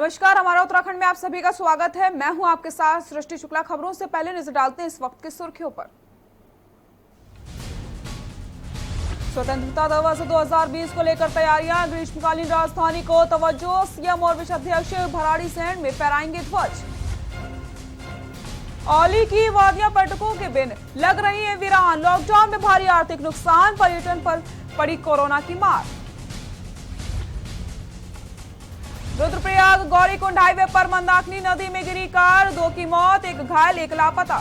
नमस्कार, हमारा उत्तराखंड में आप सभी का स्वागत है। मैं हूं आपके साथ सृष्टि शुक्ला। खबरों से पहले नजर डालते हैं इस वक्त की सुर्खियों पर। स्वतंत्रता दिवस 2020 को लेकर तैयारियां, ग्रीष्मकालीन राजधानी को तवज्जो। सीएम और विषयाध्यक्ष भराड़ी सैंड में फहराएंगे ध्वज। औली की वादियां पर्यटकों के बिन लग रही है वीरान। लॉकडाउन में भारी आर्थिक नुकसान, पर्यटन पर पड़ी कोरोना की मार। रुद्रप्रयाग गौरीकुंड हाईवे पर मंदाकिनी नदी में गिरी कार, 2 की मौत, 1 घायल, 1 लापता।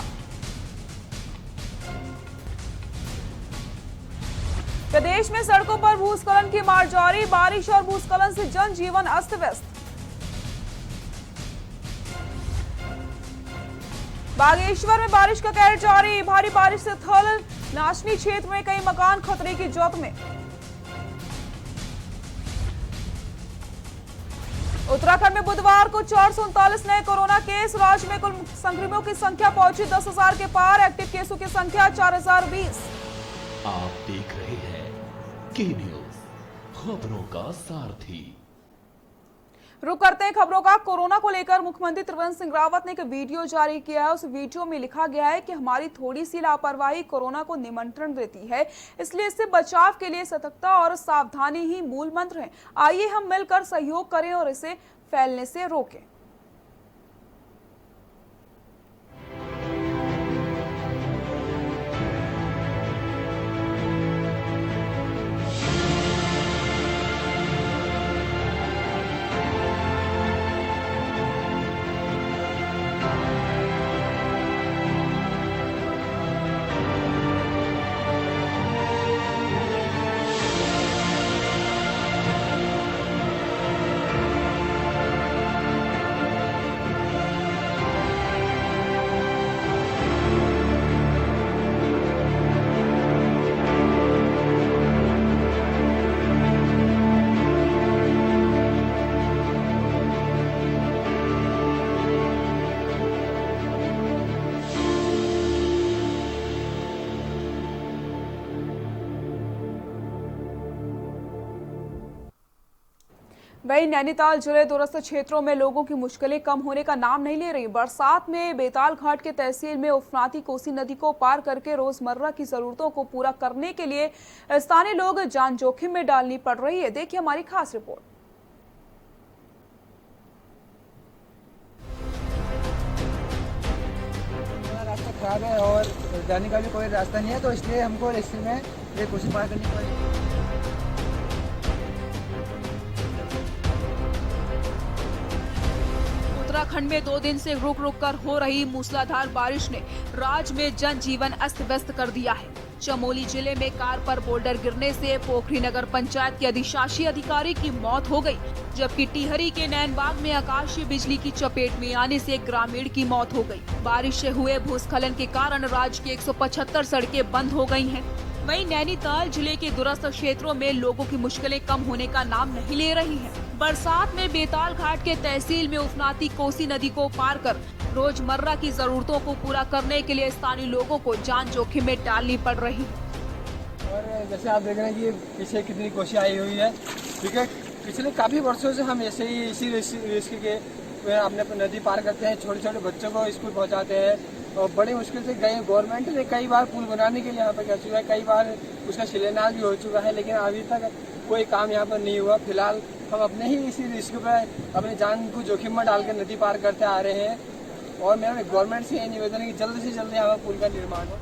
प्रदेश में सड़कों पर भूस्खलन की मार जारी, बारिश और भूस्खलन से जनजीवन अस्त व्यस्त। बागेश्वर में बारिश का कहर जारी, भारी बारिश से थल नाचनी क्षेत्र में कई मकान खतरे की जद में। उत्तराखंड में बुधवार को 439 नए कोरोना केस, राज्य में कुल संक्रमितों की संख्या पहुंची 10,000 के पार, एक्टिव केसों की संख्या 4020। आप देख रहे हैं के न्यूज, खबरों का सारथी। रुक करते हैं खबरों का। कोरोना को लेकर मुख्यमंत्री त्रिवेंद्र सिंह रावत ने एक वीडियो जारी किया है। उस वीडियो में लिखा गया है कि हमारी थोड़ी सी लापरवाही कोरोना को निमंत्रण देती है, इसलिए इससे बचाव के लिए सतर्कता और सावधानी ही मूल मंत्र है। आइए हम मिलकर सहयोग करें और इसे फैलने से रोकें। वहीं नैनीताल जिले दूरस्थ क्षेत्रों में लोगों की मुश्किलें कम होने का नाम नहीं ले रही। बरसात में बेताल घाट के तहसील में उफनाती कोसी नदी को पार करके रोजमर्रा की जरूरतों को पूरा करने के लिए स्थानीय लोग जान जोखिम में डालनी पड़ रही है। देखिए हमारी खास रिपोर्ट। रास्ता खराब है और जाने का भी कोई रास्ता नहीं है, तो इसलिए हमको रिक्शे में ये कोसी पार करनी पड़ेगी। उत्तराखंड में 2 दिन से रुक रुक कर हो रही मूसलाधार बारिश ने राज्य में जनजीवन अस्त व्यस्त कर दिया है। चमोली जिले में कार पर बोल्डर गिरने से पोखरी नगर पंचायत के अधिशासी अधिकारी की मौत हो गई, जबकि टिहरी के नैनबाग में आकाशीय बिजली की चपेट में आने से एक ग्रामीण की मौत हो गई। बारिश से हुए भूस्खलन के कारण राज्य की 175 सड़कें बंद हो गई हैं। वहीं नैनीताल जिले के दूरस्थ क्षेत्रों में लोगों की मुश्किलें कम होने का नाम नहीं ले रही हैं। बरसात में बेताल घाट के तहसील में उफनाती कोसी नदी को पार कर रोजमर्रा की जरूरतों को पूरा करने के लिए स्थानीय लोगों को जान जोखिम में डालनी पड़ रही है। और जैसे आप देख रहे हैं कि पीछे कितनी कोसी आई हुई है, क्योंकि पिछले काफी वर्षों से हम ऐसे ही इसी रिस्क के अपने नदी पार करते हैं, छोटे छोटे बच्चों को स्कूल पहुंचाते हैं और बड़ी मुश्किल से गए। गवर्नमेंट ने कई बार पुल बनाने के लिए यहाँ पर कर चुका है, कई बार उसका शिलान्यास भी हो चुका है, लेकिन अभी तक कोई काम यहाँ पर नहीं हुआ। फिलहाल हम अपने ही इसी रिस्क पर अपनी जान को जोखिम में डालकर नदी पार करते आ रहे हैं और मेरा गवर्नमेंट से ये निवेदन है कि जल्द से जल्द यहाँ पर पुल का निर्माण हो।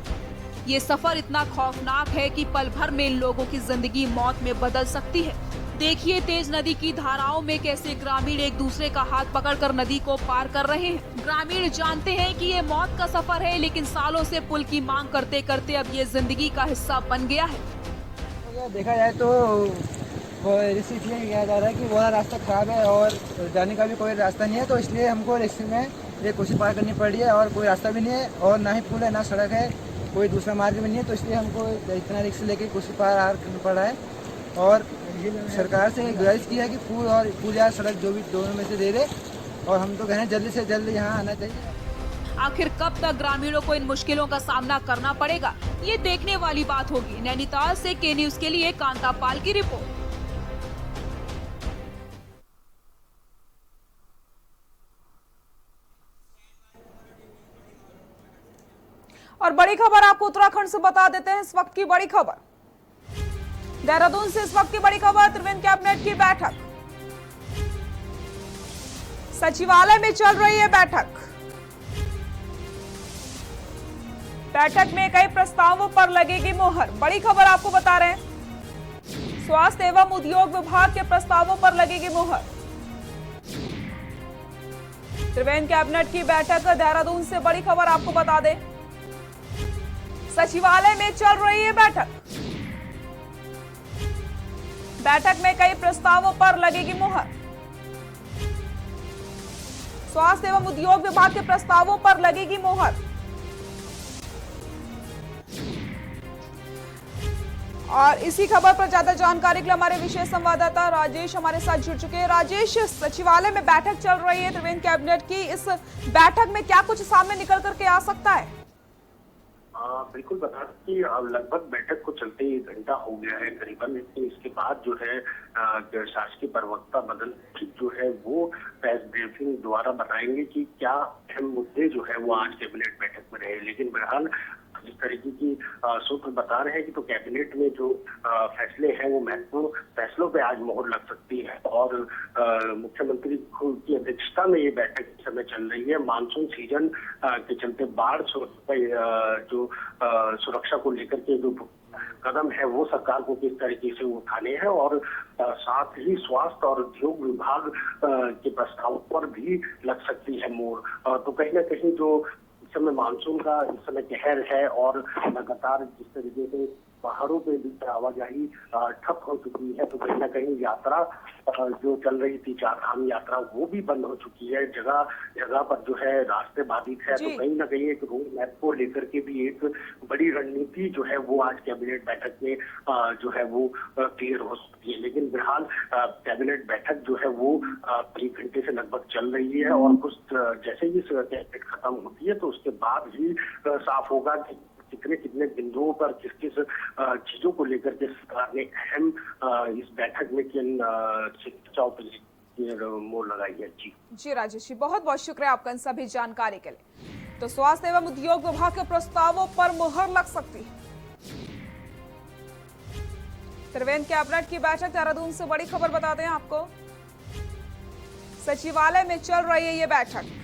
ये सफर इतना खौफनाक है कि पल भर में लोगों की जिंदगी मौत में बदल सकती है। देखिए तेज नदी की धाराओं में कैसे ग्रामीण एक दूसरे का हाथ पकड़कर नदी को पार कर रहे हैं। ग्रामीण जानते हैं कि ये मौत का सफर है, लेकिन सालों से पुल की मांग करते करते अब ये जिंदगी का हिस्सा बन गया है। देखा जाए तो इसलिए किया जा रहा है कि वो रास्ता खराब है और जाने का भी कोई रास्ता नहीं है, तो इसलिए हमको रिक्शे में ये कोसी पार करनी पड़ रही है और कोई रास्ता भी नहीं है और ना ही पुल है, ना सड़क है, कोई दूसरा मार्ग भी नहीं है, तो इसलिए हमको इतना रिक्शा लेके कोसी पार करना पड़ रहा है। और सरकार से गुजारिश की है कि पुल या सड़क जो भी दोनों में से दे दे, और हम तो कह रहे हैं जल्दी से जल्द यहाँ आना चाहिए। आखिर कब तक ग्रामीणों को इन मुश्किलों का सामना करना पड़ेगा, ये देखने वाली बात होगी। नैनीताल से के न्यूज के लिए कांता पाल की रिपोर्ट। और बड़ी खबर आपको उत्तराखंड से बता देते हैं। इस वक्त की बड़ी खबर देहरादून से, इस वक्त की बड़ी खबर त्रिवेंद्र कैबिनेट की बैठक, सचिवालय में चल रही है बैठक। बैठक में कई प्रस्तावों पर लगेगी मोहर। बड़ी खबर आपको बता रहे हैं, स्वास्थ्य एवं उद्योग विभाग के प्रस्तावों पर लगेगी मोहर। त्रिवेंद्र कैबिनेट की बैठक देहरादून से बड़ी खबर आपको बता दें, सचिवालय में चल रही है बैठक। बैठक में कई प्रस्तावों पर लगेगी मोहर। स्वास्थ्य एवं उद्योग विभाग के प्रस्तावों पर लगेगी मोहर। और इसी खबर पर ज्यादा जानकारी के लिए हमारे विशेष संवाददाता राजेश हमारे साथ जुड़ चुके हैं। राजेश, सचिवालय में बैठक चल रही है त्रिवेंद्र कैबिनेट की, इस बैठक में क्या कुछ सामने निकल करके आ सकता है? बिल्कुल बता दें कि लगभग बैठक को चलते ही 1 घंटा हो गया है करीबन। इसके बाद जो है शासकीय प्रवक्ता बदल जो है वो प्रेस ब्रीफिंग द्वारा बताएंगे कि क्या अहम मुद्दे जो है वो आज कैबिनेट बैठक में रहे। लेकिन बहरहाल जिस तरीके की सूत्र बता रहे हैं कि तो कैबिनेट में जो फैसले हैं वो महत्वपूर्ण फैसलों पे आज मोहर लग सकती है। और मुख्यमंत्री की अध्यक्षता में ये बैठक इस समय चल रही है। मानसून सीजन के चलते बाढ़ जो सुरक्षा को लेकर के जो कदम है वो सरकार को किस तरीके से उठाने हैं, और साथ ही स्वास्थ्य और उद्योग विभाग के प्रस्ताव पर भी लग सकती है मोहर। तो कहीं ना कहीं जो इस समय मानसून का इस समय कहर है और लगातार जिस तरीके से पहाड़ों पे भी आवाजाही ठप हो चुकी है, तो कहीं ना कहीं यात्रा जो चल रही थी, 4 धाम यात्रा, वो भी बंद हो चुकी है। जगह जगह पर जो है रास्ते बाधित है। तो कहीं ना कहीं एक रोड मैप को लेकर के भी एक बड़ी रणनीति जो है वो आज कैबिनेट बैठक में जो है वो क्लियर हो सकती है। लेकिन फिलहाल कैबिनेट बैठक जो है वो 1 घंटे से लगभग चल रही है, और कुछ जैसे ही कैबिनेट खत्म होती है तो उसके बाद ही साफ होगा कि कितने बिंदुओं पर किस किस चीजों को लेकर के सरकार ने अहम इस बैठक में किन चर्चाओं पर मोहर लगाई है। जी राजेश जी, बहुत बहुत शुक्रिया आपका इन सभी जानकारी के लिए। तो स्वास्थ्य एवं उद्योग विभाग के प्रस्तावों पर मोहर लग सकती है। त्रिवेंद्र कैबिनेट की बैठक देहरादून से बड़ी खबर बताते हैं आपको, सचिवालय में चल रही है ये बैठक।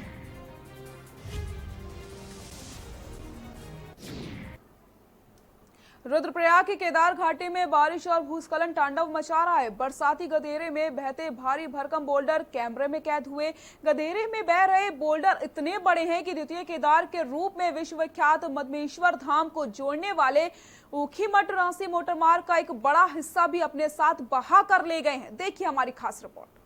रुद्रप्रयाग के केदार घाटी में बारिश और भूस्खलन तांडव मचा रहा है। बरसाती गधेरे में बहते भारी भरकम बोल्डर कैमरे में कैद हुए। गधेरे में बह रहे बोल्डर इतने बड़े हैं कि द्वितीय केदार के रूप में विश्व विख्यात मदमेश्वर धाम को जोड़ने वाले ऊखीमठ रांसी मोटरमार्ग का एक बड़ा हिस्सा भी अपने साथ बहा कर ले गए हैं। देखिए हमारी खास रिपोर्ट।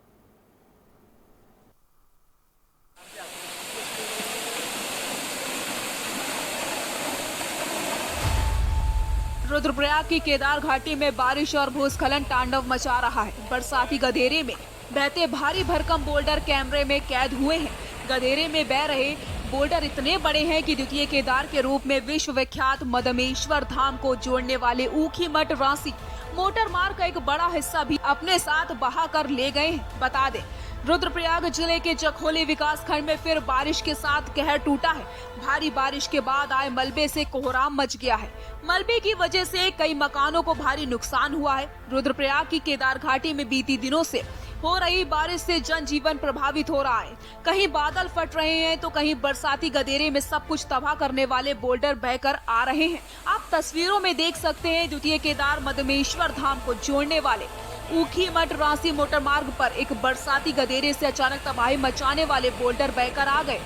रुद्रप्रयाग की केदार घाटी में बारिश और भूस्खलन तांडव मचा रहा है। बरसाती गधेरे में बहते भारी भरकम बोल्डर कैमरे में कैद हुए हैं। गधेरे में बह रहे बोल्डर इतने बड़े हैं कि द्वितीय केदार के रूप में विश्व विख्यात मदमेश्वर धाम को जोड़ने वाले ऊखीमठ रांसी मोटर मार्ग का एक बड़ा हिस्सा भी अपने साथ बहा कर ले गए हैं। बता दें, रुद्रप्रयाग जिले के जखोली विकास खंड में फिर बारिश के साथ कहर टूटा है। भारी बारिश के बाद आए मलबे से कोहराम मच गया है। मलबे की वजह से कई मकानों को भारी नुकसान हुआ है। रुद्रप्रयाग की केदार घाटी में बीती दिनों से हो रही बारिश से जनजीवन प्रभावित हो रहा है। कहीं बादल फट रहे हैं तो कहीं बरसाती गधेरे में सब कुछ तबाह करने वाले बोल्डर बहकर आ रहे हैं। आप तस्वीरों में देख सकते हैं, द्वितीय केदार मदमेश्वर धाम को जोड़ने वाले ऊखीमठ रांसी मोटर मार्ग पर एक बरसाती गधेरे से अचानक तबाही मचाने वाले बोल्डर बहकर आ गए।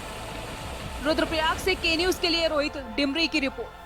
रुद्रप्रयाग से के न्यूज के लिए रोहित डिमरी की रिपोर्ट।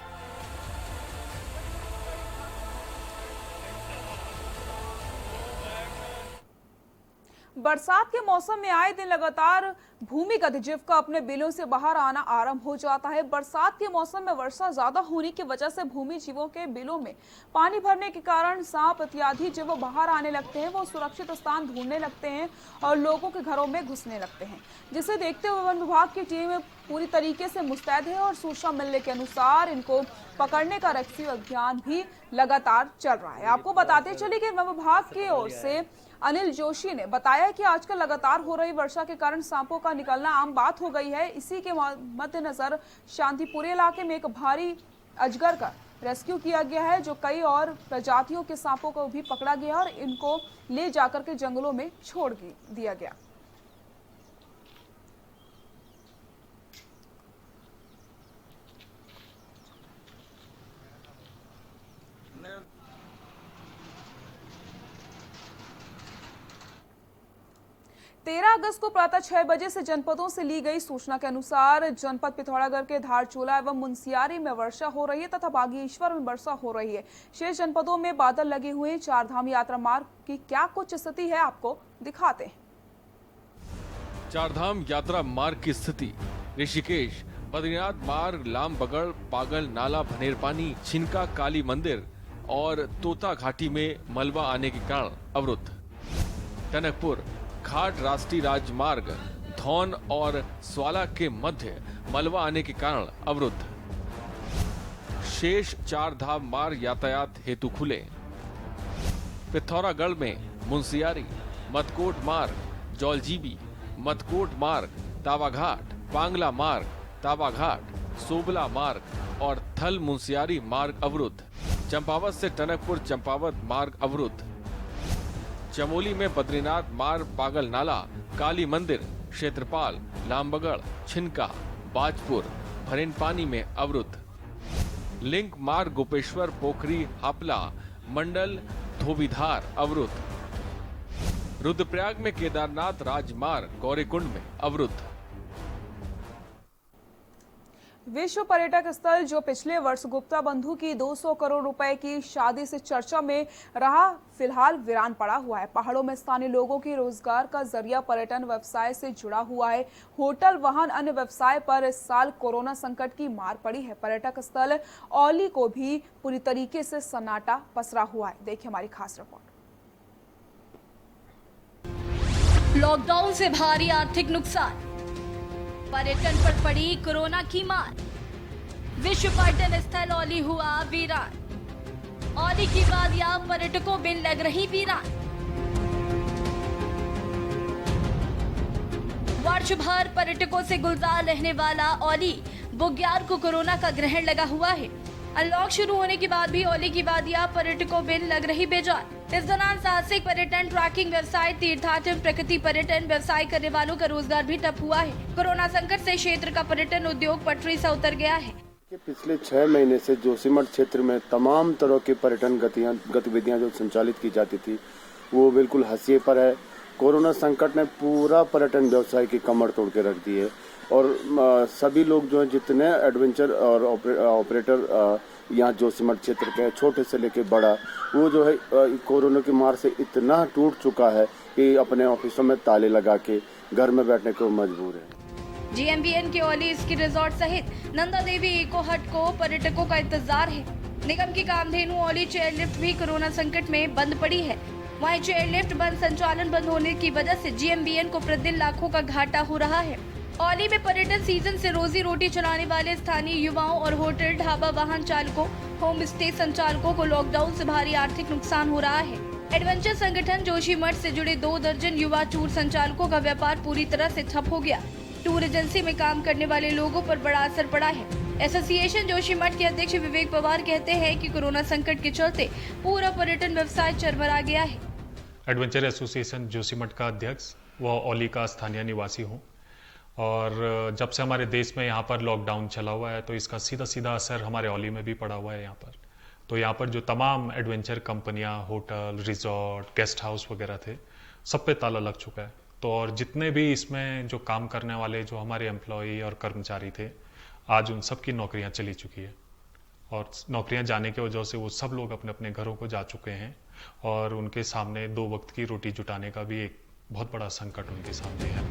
बरसात के मौसम में आए दिन लगातार भूमिगत जीव का अपने बिलों से बाहर आना आरंभ हो जाता है। बरसात के मौसम में वर्षा ज्यादा होने की वजह से भूमि जीवों के बिलों में पानी भरने के कारण सांप इत्यादि जीव बाहर आने लगते हैं। वो सुरक्षित स्थान ढूंढने लगते हैं और लोगों के घरों में घुसने लगते हैं, जिसे देखते हुए वन विभाग की टीम पूरी तरीके से मुस्तैद है और सूचना मिलने के अनुसार इनको पकड़ने का रेस्क्यू अभियान भी लगातार चल रहा है। आपको बताते चले कि वन विभाग की ओर से अनिल जोशी ने बताया कि आजकल लगातार हो रही वर्षा के कारण सांपों का निकलना आम बात हो गई है। इसी के मद्देनजर शांतिपुर इलाके में एक भारी अजगर का रेस्क्यू किया गया है, जो कई और प्रजातियों के सांपों को भी पकड़ा गया और इनको ले जाकर के जंगलों में छोड़ दिया गया। तेरह अगस्त को प्रातः 6 बजे से जनपदों से ली गई सूचना के अनुसार जनपद पिथौरागढ़ के धारचूला एवं मुनस्यारी में वर्षा हो रही है तथा बागेश्वर में वर्षा हो रही है। शेष जनपदों में बादल लगे हुए हैं। चार धाम यात्रा मार्ग की क्या कुछ स्थिति है, आपको दिखाते हैं। चार धाम यात्रा मार्ग की स्थिति। ऋषिकेश बद्रीनाथ मार्ग लामबगड़ पागल नाला भनेरपानी छिनका काली मंदिर और तोता घाटी में मलबा आने के कारण अवरुद्ध। टनकपुर घाट राष्ट्रीय राजमार्ग धौन और स्वाला के मध्य मलबा आने के कारण अवरुद्ध। शेष चार धाम मार्ग यातायात हेतु खुले। पिथौरागढ़ में मुनस्यारी मदकोट मार्ग जौलजीबी मदकोट मार्ग तावाघाट पांगला मार्ग तावाघाट सोबला मार्ग और थल मुनस्यारी मार्ग अवरुद्ध। चंपावत से टनकपुर चंपावत मार्ग अवरुद्ध। चमोली में बद्रीनाथ मार्ग पागल नाला काली मंदिर क्षेत्रपाल लामबगड़ छिनका बाजपुर भरेनपानी में अवरुद्ध। लिंक मार्ग गोपेश्वर पोखरी हापला मंडल धोबीधार अवरुद्ध। रुद्रप्रयाग में केदारनाथ राजमार्ग गौरीकुंड में अवरुद्ध। विश्व पर्यटक स्थल जो पिछले वर्ष गुप्ता बंधु की 200 करोड़ रुपए की शादी से चर्चा में रहा, फिलहाल वीरान पड़ा हुआ है। पहाड़ों में स्थानीय लोगों के रोजगार का जरिया पर्यटन व्यवसाय से जुड़ा हुआ है। होटल वाहन अन्य व्यवसाय पर इस साल कोरोना संकट की मार पड़ी है। पर्यटक स्थल औली को भी पूरी तरीके से सन्नाटा पसरा हुआ है। देखिए हमारी खास रिपोर्ट। लॉकडाउन से भारी आर्थिक नुकसान, पर्यटन पर पड़ी कोरोना की मार। विश्व पर्यटन स्थल औली हुआ वीरान। औली की वादियां पर्यटकों में लग रही वीरान। वर्ष भर पर्यटकों से गुलजार रहने वाला औली बुग्याल को कोरोना का ग्रहण लगा हुआ है। अनलॉक शुरू होने के बाद भी औली की वादियां पर्यटकों में लग रही बेजान। इस दौरान साहसिक पर्यटन, ट्रैकिंग व्यवसाय, तीर्थाटन, प्रकृति पर्यटन व्यवसाय करने वालों का रोजगार भी ठप हुआ है। कोरोना संकट से क्षेत्र का पर्यटन उद्योग पटरी से उतर गया है। पिछले 6 महीने से जोशीमठ क्षेत्र में तमाम तरह की पर्यटन गतिविधियां जो संचालित की जाती थी वो बिल्कुल हंसिए पर है। कोरोना संकट ने पूरा पर्यटन व्यवसाय की कमर तोड़ के रख दी है और सभी लोग जो है जितने एडवेंचर और ऑपरेटर यहाँ जोशीमठ क्षेत्र के छोटे से लेके बड़ा, वो जो है कोरोना की मार से इतना टूट चुका है कि अपने ऑफिसों में ताले लगा के घर में बैठने को मजबूर है। GMBN के औली स्की रिजॉर्ट सहित नंदा देवी इको हट को पर्यटकों का इंतजार है। निगम की कामधेनु औली चेयरलिफ्ट भी कोरोना संकट में बंद पड़ी है। वहीं चेयरलिफ्ट संचालन बंद होने की वजह से GMBN को प्रतिदिन लाखों का घाटा हो रहा है। औली में पर्यटन सीजन से रोजी रोटी चलाने वाले स्थानीय युवाओं और होटल, ढाबा, वाहन चालकों, होम स्टे संचालकों को लॉकडाउन से भारी आर्थिक नुकसान हो रहा है। एडवेंचर संगठन जोशीमठ से जुड़े 2 दर्जन युवा टूर संचालकों का व्यापार पूरी तरह से ठप हो गया। टूर एजेंसी में काम करने वाले लोगों पर बड़ा असर पड़ा है। एसोसिएशन जोशीमठ के अध्यक्ष विवेक पवार कहते हैं कि कोरोना संकट के चलते पूरा पर्यटन व्यवसाय चरमरा गया है। एडवेंचर एसोसिएशन जोशीमठ का अध्यक्ष व औली का स्थानीय निवासी हूँ और जब से हमारे देश में यहाँ पर लॉकडाउन चला हुआ है तो इसका सीधा सीधा असर हमारे औली में भी पड़ा हुआ है। यहाँ पर तो यहाँ पर जो तमाम एडवेंचर कंपनियाँ, होटल, रिजॉर्ट, गेस्ट हाउस वगैरह थे, सब पे ताला लग चुका है। तो और जितने भी इसमें जो काम करने वाले जो हमारे एम्प्लॉई और कर्मचारी थे, आज उन सब की नौकरियाँ चली चुकी है और नौकरियाँ जाने की वजह से वो सब लोग अपने अपने घरों को जा चुके हैं और उनके सामने 2 वक्त की रोटी जुटाने का भी एक बहुत बड़ा संकट उनके सामने है।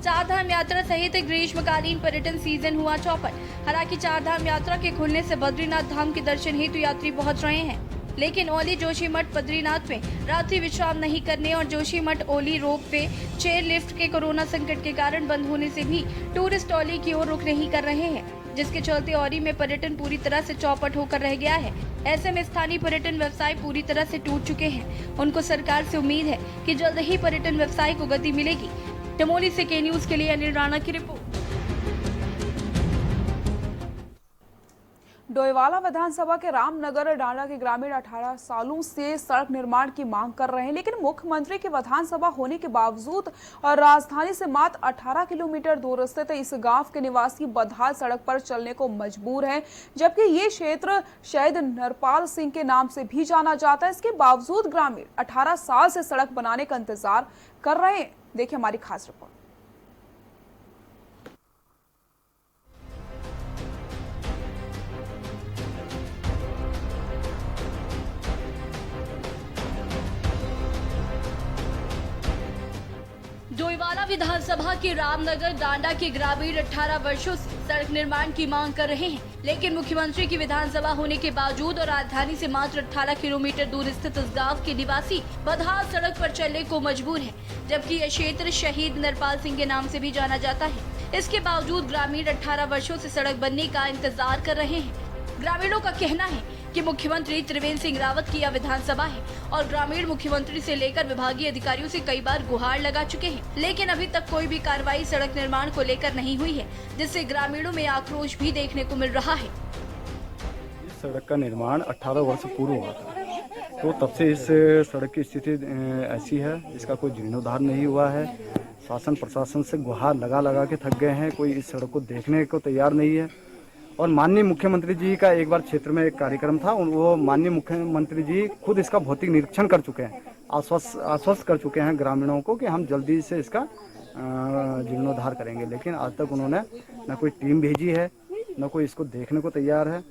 चार धाम यात्रा सहित ग्रीष्मकालीन पर्यटन सीजन हुआ चौपट। हालांकि चार धाम यात्रा के खुलने से बद्रीनाथ धाम के दर्शन हेतु यात्री पहुंच रहे हैं, लेकिन औली जोशीमठ बद्रीनाथ में रात्रि विश्राम नहीं करने और Joshimath Auli ropeway chair lift के कोरोना संकट के कारण बंद होने से भी टूरिस्ट औली की ओर रुख नहीं कर रहे हैं, जिसके चलते औली में पर्यटन पूरी तरह से चौपट होकर रह गया है। ऐसे में स्थानीय पर्यटन व्यवसाय पूरी तरह से टूट चुके हैं। उनको सरकार से उम्मीद है कि जल्द ही पर्यटन व्यवसाय को गति मिलेगी। एडवेंचर एसोसिएशन जोशीमठ का अध्यक्ष व औली का स्थानीय निवासी हूँ और जब से हमारे देश में यहाँ पर लॉकडाउन चला हुआ है तो इसका सीधा सीधा असर हमारे औली में भी पड़ा हुआ है। यहाँ पर तो चमोली से के न्यूज के लिए अनिल राणा की रिपोर्ट। डोईवाला विधानसभा के रामनगर डांडा के ग्रामीण 18 सालों से सड़क निर्माण की मांग कर रहे हैं, लेकिन मुख्यमंत्री की विधानसभा होने के बावजूद और राजधानी से मात्र 18 किलोमीटर दूर स्थित इस गांव के निवासी बदहाल सड़क पर चलने को मजबूर हैं, जबकि ये क्षेत्र शहीद नरपाल सिंह के नाम से भी जाना जाता है। इसके बावजूद ग्रामीण 18 साल से सड़क बनाने का इंतजार कर रहे हैं। देखिए हमारी खास रिपोर्ट। डोईवाला विधानसभा के रामनगर डांडा के ग्रामीण 18 वर्षों से सड़क निर्माण की मांग कर रहे हैं, लेकिन मुख्यमंत्री की विधानसभा होने के बावजूद और राजधानी से मात्र 18 किलोमीटर दूर स्थित इस गांव के निवासी बदहाल सड़क पर चलने को मजबूर हैं, जबकि यह क्षेत्र शहीद नरपाल सिंह के नाम से भी जाना जाता है। इसके बावजूद ग्रामीण 18 वर्षों से सड़क बनने का इंतजार कर रहे हैं। ग्रामीणों का कहना है कि मुख्यमंत्री त्रिवेंद्र सिंह रावत की यह विधानसभा है और ग्रामीण मुख्यमंत्री से लेकर विभागीय अधिकारियों से कई बार गुहार लगा चुके हैं, लेकिन अभी तक कोई भी कार्रवाई सड़क निर्माण को लेकर नहीं हुई है, जिससे ग्रामीणों में आक्रोश भी देखने को मिल रहा है। इस सड़क का निर्माण 18 वर्ष पूर्व हुआ था, तो तब से इस सड़क की स्थिति ऐसी है, इसका कोई जीर्णोद्धार नहीं हुआ है। शासन प्रशासन से गुहार लगा लगा के थक गए हैं, कोई इस सड़क को देखने को तैयार नहीं है। और माननीय मुख्यमंत्री जी का एक बार क्षेत्र में एक कार्यक्रम था, वो माननीय मुख्यमंत्री जी खुद इसका भौतिक निरीक्षण कर चुके हैं, आश्वस्त कर चुके हैं ग्रामीणों को कि हम जल्दी से इसका जीर्णोद्धार करेंगे, लेकिन आज तक उन्होंने न कोई टीम भेजी है, न कोई इसको देखने को तैयार है।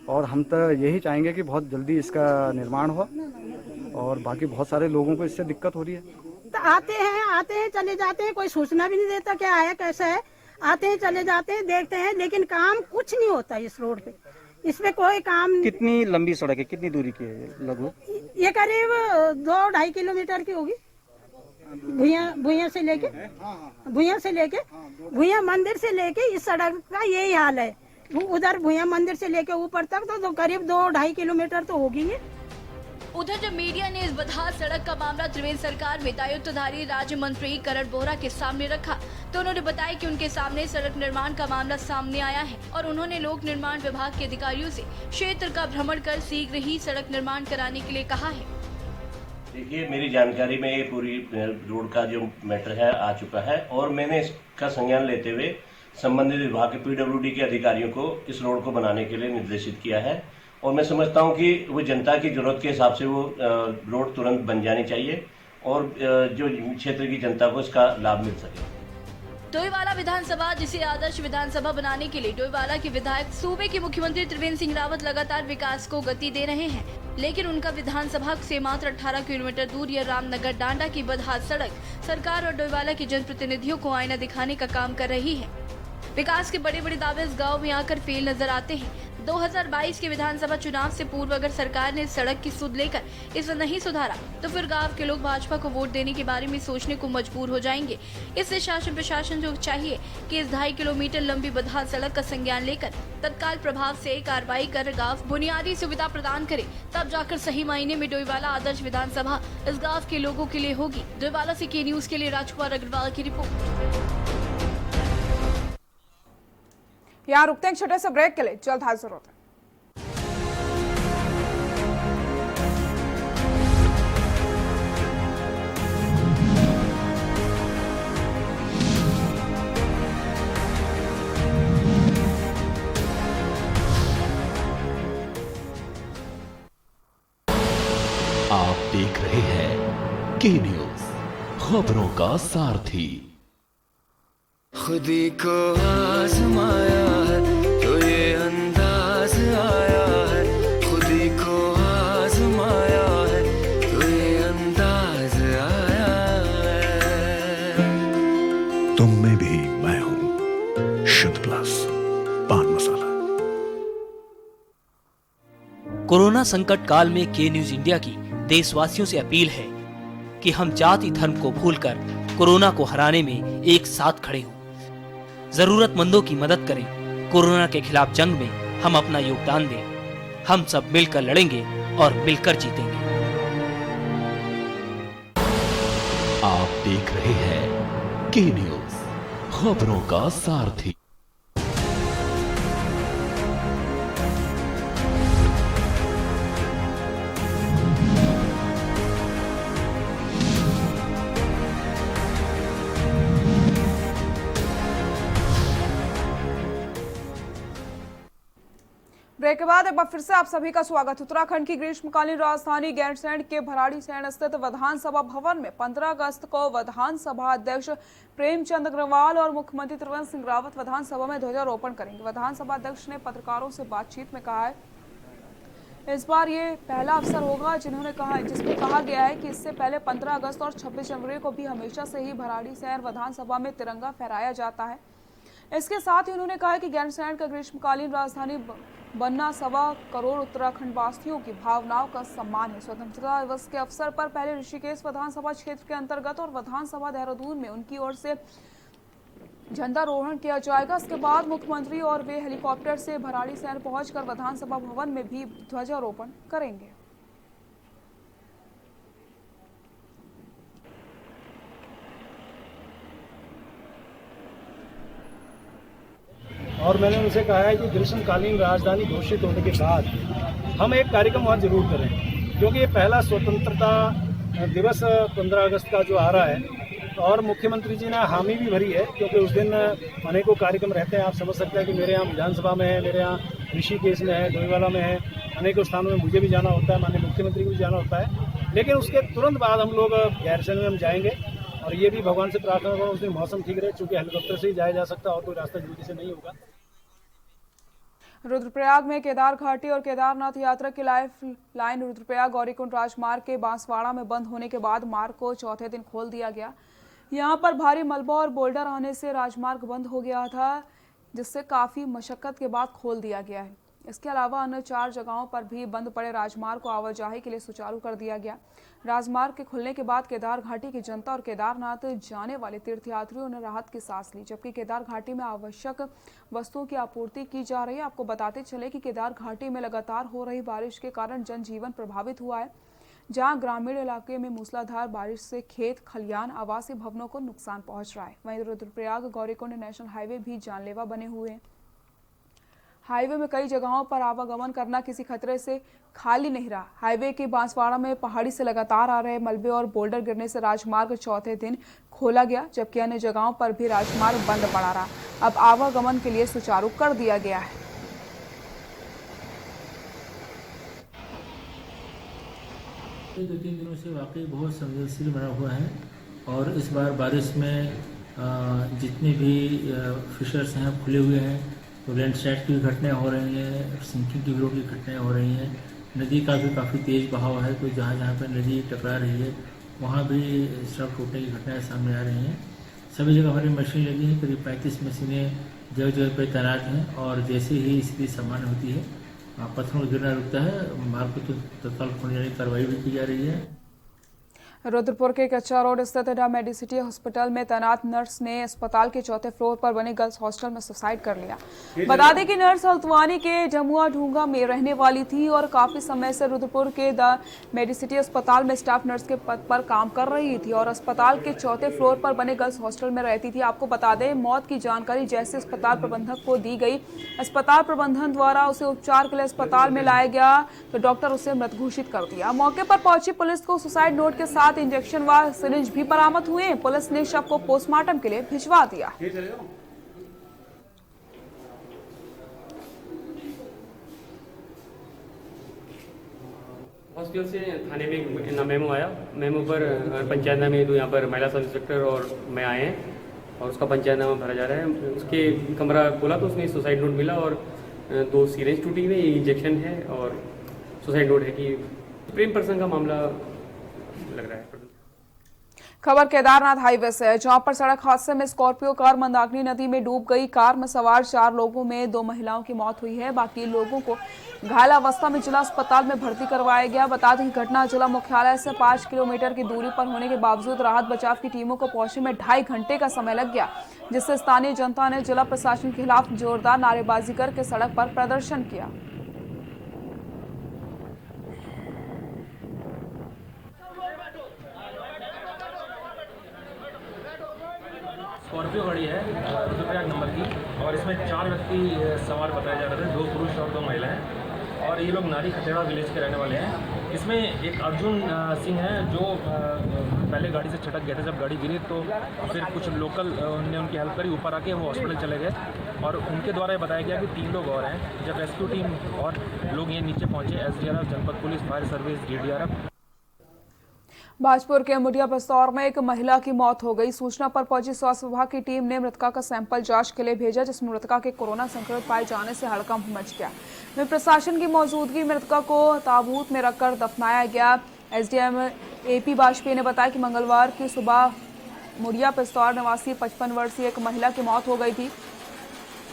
और हम तो यही चाहेंगे कि बहुत जल्दी इसका निर्माण हो, और बाकी बहुत सारे लोगों को इससे दिक्कत हो रही है। तो आते हैं चले जाते हैं, कोई सूचना भी नहीं देता क्या है कैसा है, आते हैं चले जाते हैं देखते हैं, लेकिन काम कुछ नहीं होता इस रोड पे। इसमें कोई काम। कितनी लंबी सड़क है, कितनी दूरी की है लगभग? ये करीब 2-2.5 किलोमीटर की होगी, भुइयां से लेके भुइयां मंदिर से लेके इस सड़क का यही हाल है। उधर भुइयां मंदिर से लेके ऊपर तक तो करीब 2-2.5 किलोमीटर तो होगी ये। उधर जब मीडिया ने इस बदहाल सड़क का मामला त्रिवेंद्र सरकार में दायित्वधारी राज्य मंत्री करण बोहरा के सामने रखा, तो उन्होंने बताया कि उनके सामने सड़क निर्माण का मामला सामने आया है और उन्होंने लोक निर्माण विभाग के अधिकारियों से क्षेत्र का भ्रमण कर शीघ्र ही सड़क निर्माण कराने के लिए कहा है। देखिए, मेरी जानकारी में ये पूरी रोड का जो मैटर है आ चुका है, और मैंने इसका संज्ञान लेते हुए संबंधित विभाग के PWD के अधिकारियों को इस रोड को बनाने के लिए निर्देशित किया है। और मैं समझता हूं कि वो जनता की जरूरत के हिसाब से वो रोड तुरंत बन जानी चाहिए और जो क्षेत्र की जनता को इसका लाभ मिल सके। डोईवाला विधानसभा, जिसे आदर्श विधानसभा बनाने के लिए डोईवाला के विधायक सूबे के मुख्यमंत्री त्रिवेंद्र सिंह रावत लगातार विकास को गति दे रहे हैं, लेकिन उनका विधानसभा से मात्र 18 किलोमीटर दूर यह रामनगर डांडा की बदहाल सड़क सरकार और डोईवाला के जनप्रतिनिधियों को आईना दिखाने का काम कर रही है। विकास के बड़े बड़े दावे इस गाँव में आकर फेल नजर आते हैं। 2022 के विधानसभा चुनाव से पूर्व अगर सरकार ने सड़क की सुध लेकर इसे नहीं सुधारा, तो फिर गांव के लोग भाजपा को वोट देने के बारे में सोचने को मजबूर हो जाएंगे। इससे शासन प्रशासन को चाहिए कि इस 2.5 किलोमीटर लंबी बदहाल सड़क का संज्ञान लेकर तत्काल प्रभाव से कार्रवाई कर गांव बुनियादी सुविधा प्रदान करे, तब जाकर सही मायने में डोईवाला आदर्श विधानसभा इस गाँव के लोगों के लिए होगी। डोईवाला से के न्यूज के लिए राजकुमार अग्रवाल की रिपोर्ट। यहाँ रुकते हैं छोटे से ब्रेक के लिए, जल्द हाजिर होते हैं। आप देख रहे हैं के न्यूज, खबरों का सारथी। खुदी को आजमाया है तो ये अंदाज आया है, खुदी को आजमाया है तो ये अंदाज आया है। तुम में भी मैं हूं, शुद्ध प्लस पान मसाला। कोरोना संकट काल में के न्यूज इंडिया की देशवासियों से अपील है कि हम जाति धर्म को भूलकर कोरोना को हराने में एक साथ खड़े हों, जरूरतमंदों की मदद करें। कोरोना के खिलाफ जंग में हम अपना योगदान दें। हम सब मिलकर लड़ेंगे और मिलकर जीतेंगे। आप देख रहे हैं के न्यूज, खबरों का सारथी। ब्रेक के बाद एक बार फिर से आप सभी का स्वागत। उत्तराखंड की ग्रीष्मकालीन राजधानी गैरसैंण के भराड़ीसैंण स्थित विधानसभा भवन में 15 अगस्त को विधानसभा अध्यक्ष प्रेमचंद अग्रवाल और मुख्यमंत्री त्रिवेंद्र सिंह रावत विधानसभा में ध्वजारोपण करेंगे। विधानसभा अध्यक्ष ने पत्रकारों से बातचीत में कहा है इस बार ये पहला अवसर होगा जिसमें कहा गया है कि इससे पहले 15 अगस्त और 26 जनवरी को भी हमेशा से ही भराड़ीसैंण विधानसभा में तिरंगा फहराया जाता है। इसके साथ ही उन्होंने कहा कि गैरसैंण का ग्रीष्मकालीन राजधानी बनना 1.25 करोड़ उत्तराखंड वासियों की भावनाओं का सम्मान है। स्वतंत्रता दिवस के अवसर पर पहले ऋषिकेश विधानसभा क्षेत्र के अंतर्गत और विधानसभा देहरादून में उनकी ओर से झंडारोहण किया जाएगा। इसके बाद मुख्यमंत्री और वे हेलीकॉप्टर से भराड़ीसैंण पहुंचकर विधानसभा भवन में भी ध्वजारोपण करेंगे। और मैंने उनसे कहा है कि ग्रीष्मकालीन राजधानी घोषित होने के बाद हम एक कार्यक्रम वहाँ जरूर करें, क्योंकि ये पहला स्वतंत्रता दिवस 15 अगस्त का जो आ रहा है और मुख्यमंत्री जी ने हामी भी भरी है, क्योंकि उस दिन अनेकों कार्यक्रम रहते हैं। आप समझ सकते हैं कि मेरे यहाँ विधानसभा में है, मेरे यहाँ ऋषिकेश में है, डोईवाला में है, अनेकों स्थानों में मुझे भी जाना होता है, माननीय मुख्यमंत्री को भी जाना होता है। लेकिन उसके तुरंत बाद हम लोग गैरसैंण में हम जाएंगे और ये भी भगवान से प्रार्थना करूँ उस दिन मौसम ठीक रहे, चूँकि हेलीकॉप्टर से ही जाया जा सकता है और कोई रास्ता जल्दी से नहीं होगा। रुद्रप्रयाग में केदार घाटी और केदारनाथ यात्रा की लाइफ लाइन रुद्रप्रयाग गौरीकुंड राजमार्ग के बांसवाड़ा में बंद होने के बाद मार्ग को चौथे दिन खोल दिया गया। यहां पर भारी मलबा और बोल्डर आने से राजमार्ग बंद हो गया था, जिससे काफी मशक्कत के बाद खोल दिया गया है। इसके अलावा अन्य 4 जगहों पर भी बंद पड़े राजमार्ग को आवाजाही के लिए सुचारू कर दिया गया। राजमार्ग के खुलने के बाद केदार घाटी की जनता और केदारनाथ जाने वाले तीर्थयात्रियों ने राहत की सांस ली, जबकि केदार घाटी में आवश्यक वस्तुओं की आपूर्ति की जा रही है। आपको बताते चले कि केदार घाटी में लगातार हो रही बारिश के कारण जनजीवन प्रभावित हुआ है, जहां ग्रामीण इलाके में मूसलाधार बारिश से खेत खलियान आवासीय भवनों को नुकसान पहुंच रहा है। वहीं रुद्रप्रयाग गौरीकुंड नेशनल हाईवे भी जानलेवा बने हुए हैं। हाईवे में कई जगहों पर आवागमन करना किसी खतरे से खाली नहीं रहा। हाईवे के बांसवाड़ा में पहाड़ी से लगातार आ रहे मलबे और बोल्डर गिरने से राजमार्ग चौथे दिन खोला गया, जबकि अन्य जगहों पर भी राजमार्ग बंद पड़ा रहा। अब आवागमन के लिए सुचारू कर दिया गया है। दो तीन दिनों से वाकई बहुत संवेदनशील बना हुआ है और इस बार बारिश में जितने भी फिशर्स हैं खुले हुए हैं, तो लैंडस्लाइड की भी घटनाएं हो रही हैं, सिंकिंग की भी घटनाएं हो रही हैं। नदी का भी काफ़ी तेज़ बहाव है, तो जहाँ जहाँ पर नदी टकरा रही है वहाँ भी सड़क टूटने की घटनाएं सामने आ रही हैं। सभी जगह हमारी मशीन लगी है, करीब 35 मशीनें जगह जगह पर तैनात हैं और जैसे ही स्थिति सामान्य होती है, पत्थरों का गिरना रुकता है, मार्ग को तत्काल खोलने की कार्रवाई भी की जा रही है। रुद्रपुर के कच्चा रोड स्थित मेडिसिटी हॉस्पिटल में तैनात नर्स ने अस्पताल के चौथे फ्लोर पर बने गर्ल्स हॉस्टल में सुसाइड कर लिया। बता दें कि नर्स हल्द्वानी के जमुआ ढूंगा में रहने वाली थी और काफी समय से रुद्रपुर के द मेडिसिटी अस्पताल में स्टाफ नर्स के पद पर काम कर रही थी और अस्पताल के चौथे फ्लोर पर बने गर्ल्स हॉस्टल में रहती थी। आपको बता दें, मौत की जानकारी जैसे अस्पताल प्रबंधक को दी गई, अस्पताल प्रबंधन द्वारा उसे उपचार के लिए अस्पताल में लाया गया तो डॉक्टर उसे मृत घोषित कर दिया। मौके पर पहुंची पुलिस को सुसाइड नोट के साथ इंजेक्शन व सिरिंज भी बरामद हुए। पुलिस ने शव को पोस्टमार्टम के लिए भिजवा दिया। हॉस्पिटल से थाने में एक मेमो आया, मेमो पर पंचायत नामे तो यहाँ पर महिला सब इंस्पेक्टर और मैं आए हैं और उसका पंचायत नामा भरा जा रहा है। उसके कमरा खोला तो उसमें सुसाइड नोट मिला और 2 सिरिंज टूटी हुई, इंजेक्शन है और सुसाइड नोट है कि प्रेम प्रसंग का मामला लग रहा है। खबर केदारनाथ हाईवे से है, जहां पर सड़क हादसे में स्कॉर्पियो कार मंदाकिनी नदी में डूब गई। कार में सवार 4 लोगों में 2 महिलाओं की मौत हुई है, बाकी लोगों को घायल अवस्था में जिला अस्पताल में भर्ती करवाया गया। बता दें कि घटना जिला मुख्यालय से 5 किलोमीटर की दूरी पर होने के बावजूद राहत बचाव की टीमों को पहुंचने में 2.5 घंटे का समय लग गया, जिससे स्थानीय जनता ने जिला प्रशासन के खिलाफ जोरदार नारेबाजी करके सड़क पर प्रदर्शन किया। स्कॉर्पियो गाड़ी है रुद्रप्रयाग नंबर की, और इसमें 4 व्यक्ति सवार बताए जा रहे थे, 2 पुरुष और 2 महिलाएं, और ये लोग नारी खतेड़ा विलेज के रहने वाले हैं। इसमें एक अर्जुन सिंह है जो पहले गाड़ी से छटक गए थे। जब गाड़ी गिरी तो फिर कुछ लोकल ने उनकी हेल्प करी, ऊपर आके वो हॉस्पिटल चले गए, और उनके द्वारा ये बताया गया कि 3 लोग और हैं। जब रेस्क्यू टीम और लोग ये नीचे पहुंचे, SDRF, जनपद police, fire service, DDRF। Bajpur के मुडिया बस्तौर में एक महिला की मौत हो गई। सूचना पर पहुंची स्वास्थ्य विभाग की टीम ने मृतका का सैंपल जांच के लिए भेजा, जिसमें मृतका के कोरोना संक्रमित पाए जाने से हड़कंप मच गया। में प्रशासन की मौजूदगी मृतका को ताबूत में रखकर दफनाया गया। SDM AP वाजपेयी ने बताया कि मंगलवार की सुबह मुडिया बस्तौर निवासी 55 वर्षीय एक महिला की मौत हो गई थी।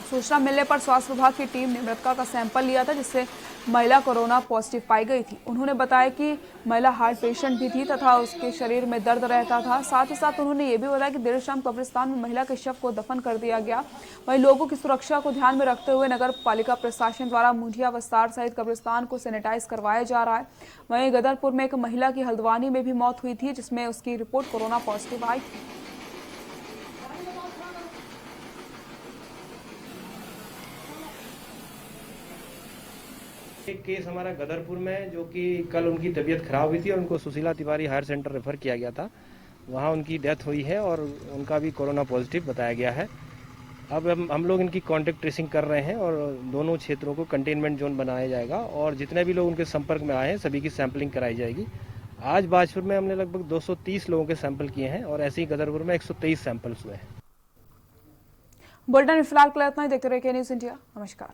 सूचना मिलने पर स्वास्थ्य विभाग की टीम ने मृतका का सैंपल लिया था, जिससे महिला कोरोना पॉजिटिव पाई गई थी। उन्होंने बताया कि महिला हार्ट पेशेंट भी थी तथा उसके शरीर में दर्द रहता था। साथ ही साथ उन्होंने ये भी बताया कि देर शाम कब्रिस्तान में महिला के शव को दफन कर दिया गया। वहीं लोगों की सुरक्षा को ध्यान में रखते हुए नगर पालिका प्रशासन द्वारा मुंडिया बस्तार सहित कब्रिस्तान को सैनिटाइज करवाया जा रहा है। वहीं गदरपुर में एक महिला की हल्द्वानी में भी मौत हुई थी, जिसमें उसकी रिपोर्ट कोरोना पॉजिटिव आई थी। एक केस हमारा गदरपुर में, जो कि कल उनकी तबीयत खराब हुई थी और उनको Sushila Tiwari higher centre refer किया गया था। वहाँ उनकी डेथ हुई है और उनका भी कोरोना पॉजिटिव बताया गया है। अब हम लोग इनकी कांटेक्ट ट्रेसिंग कर रहे हैं और दोनों क्षेत्रों को कंटेनमेंट जोन बनाया जाएगा और जितने भी लोग उनके संपर्क में आए हैं सभी की सैंपलिंग कराई जाएगी। आज बाजपुर में हमने लगभग 230 लोगों के सैंपल किए हैं और ऐसे ही गदरपुर में 123 सैंपल्स हुए हैं। बुलेटिन फिलहाल के लिए इतना ही। देखते रहिए के न्यूज़ इंडिया। नमस्कार।